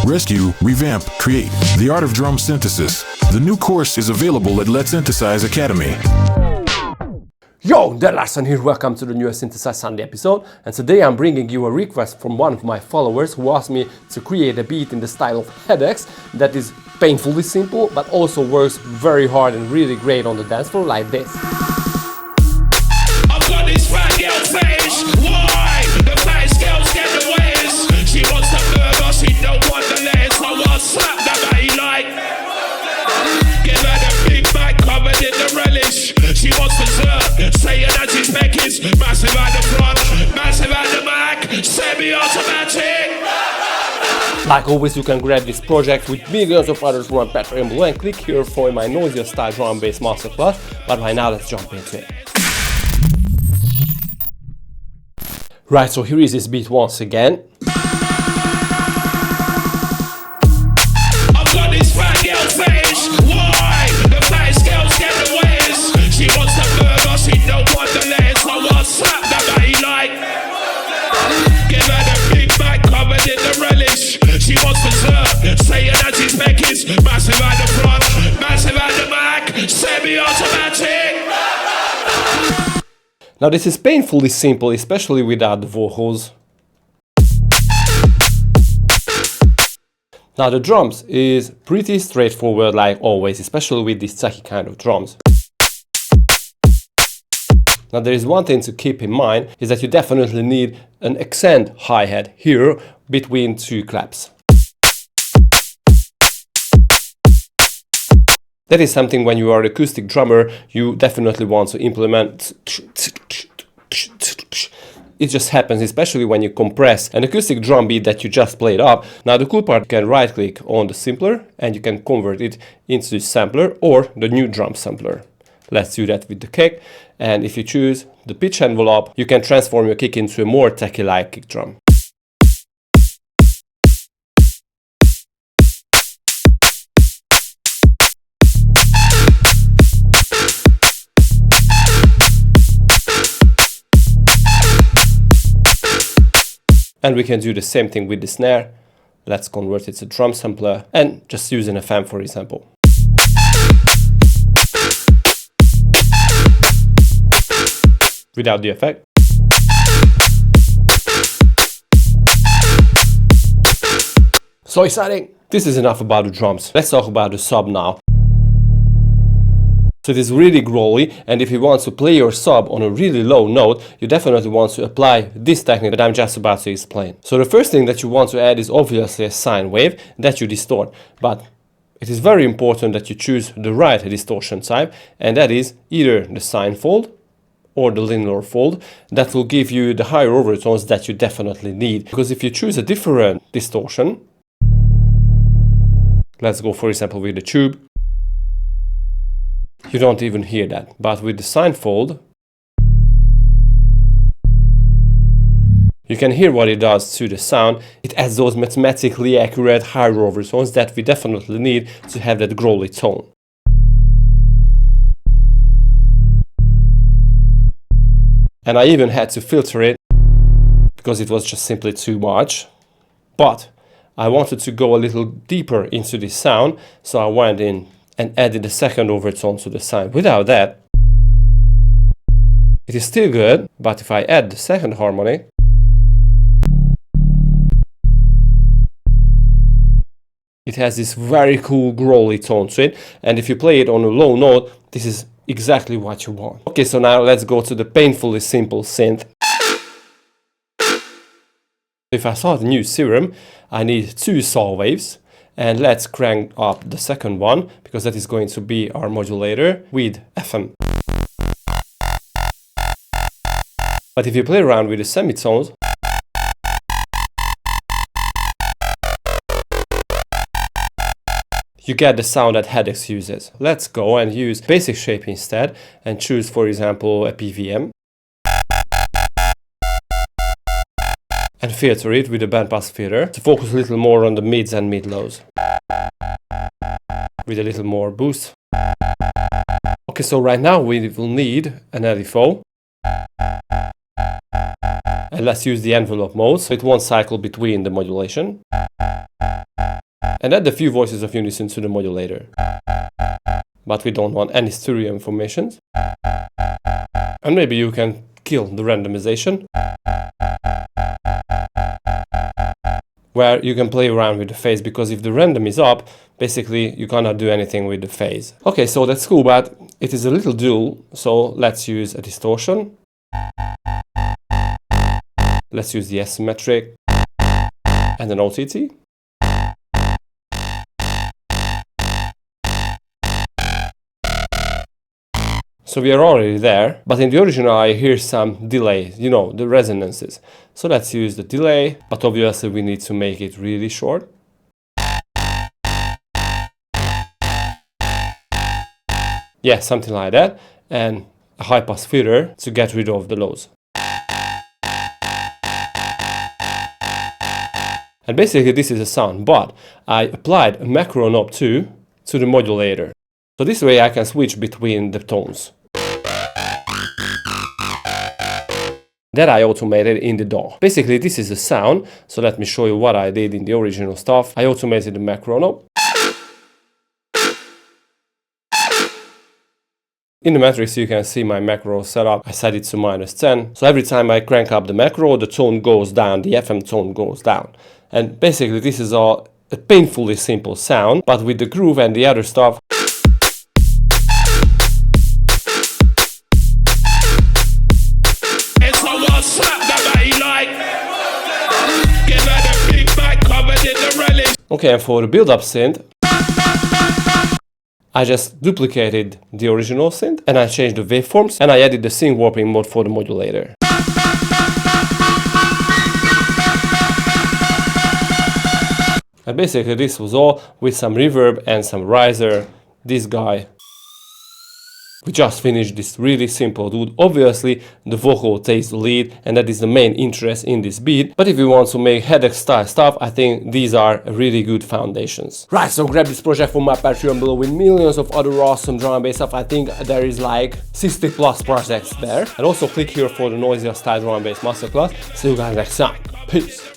Rescue, revamp, create. The art of drum synthesis. The new course is available at Letsynthesize Academy. Yo, Larson here, welcome to the newest Synthesize Sunday episode, and today I'm bringing you a request from one of my followers who asked me to create a beat in the style of Hedex that is painfully simple but also works very hard and really great on the dance floor like this. I've got this fat girl face, why? The face girls get the ways. She wants the burger, she don't want the legs. I want to slap the body like. Give her the big back covered in the relish. She wants dessert, saying that she's Becky's. Massive at the front, massive at the back, semi-automatic. Like always, you can grab this project with millions of others from Patreon below and click here for my noisier style drum bass masterclass. But right now, let's jump into it. Right, so here is this beat once again. I've got this fat girl face, why? The face girls get the ways. She wants the burger, she don't want the legs. I want to slap the body like. Give her the big back covered in the relish. She wants dessert, saying that she's Becky's. Massive at the front, massive at the back, semi-automatic. Now this is painfully simple, especially without the vocals. Now the drums is pretty straightforward like always, especially with these tacky kind of drums. Now there is one thing to keep in mind, is that you definitely need an accent hi-hat here between two claps. That is something when you are an acoustic drummer, you definitely want to implement. It just happens, especially when you compress an acoustic drum beat that you just played up. Now the cool part, you can right click on the sampler and you can convert it into sampler or the new drum sampler. Let's do that with the kick, and if you choose the pitch envelope, you can transform your kick into a more tacky-like kick drum. And we can do the same thing with the snare. Let's convert it to drum sampler and just use an FM for example. Without the effect. So exciting! This is enough about the drums. Let's talk about the sub now. So it is really growly, and if you want to play your sub on a really low note, you definitely want to apply this technique that I'm just about to explain. So the first thing that you want to add is obviously a sine wave that you distort, but it is very important that you choose the right distortion type, and that is either the sine fold or the linear fold. That will give you the higher overtones that you definitely need. Because if you choose a different distortion, let's go for example with the tube, you don't even hear that. But with the sine fold, you can hear what it does to the sound. It adds those mathematically accurate higher overtones that we definitely need to have that growly tone. And I even had to filter it because it was just simply too much. But I wanted to go a little deeper into the sound, so I went in and added a second overtone to the sine. Without that, it is still good, but if I add the second harmony, it has this very cool growly tone to it, and if you play it on a low note, this is exactly what you want. Okay, so now let's go to the painfully simple synth. If I start a new serum, I need 2 saw waves. And let's crank up the second one, because that is going to be our modulator with FM. But if you play around with the semitones, you get the sound that Hedex uses. Let's go and use basic shape instead and choose, for example, a PVM. And filter it with a bandpass filter to focus a little more on the mids and mid-lows. With a little more boost. Okay, so right now we will need an LFO. And let's use the envelope mode, so it won't cycle between the modulation. and add a few voices of unison to the modulator. But we don't want any stereo information. And maybe you can kill the randomization, where you can play around with the phase, because if the random is up, basically you cannot do anything with the phase. Okay, so that's cool, but it is a little dull, so let's use a distortion. Let's use the asymmetric and an OTT. So we are already there, but in the original I hear some delay, you know, the resonances. So let's use the delay, but obviously we need to make it really short. Yeah, something like that, and a high pass filter to get rid of the lows. And basically this is a sound, but I applied a macro knob too to the modulator. So this way I can switch between the tones. That I automated in the DAW. Basically this is a sound, so let me show you what I did in the original stuff. I automated the macro knob. In the matrix you can see my macro setup. I set it to -10. So every time I crank up the macro, the tone goes down, the FM tone goes down. And basically this is a painfully simple sound, but with the groove and the other stuff, okay, and for the build-up synth, I just duplicated the original synth and I changed the waveforms and I added the sync warping mode for the modulator. And basically this was all with some reverb and some riser. This guy. We just finished this really simple dude. Obviously the vocal takes the lead and that is the main interest in this beat. But if you want to make Hedex style stuff, I think these are really good foundations. Right, so grab this project from my Patreon below with millions of other awesome drum and bass stuff. I think there is like 60 plus projects there. And also click here for the noisier style drum and bass masterclass. See you guys next time. Peace.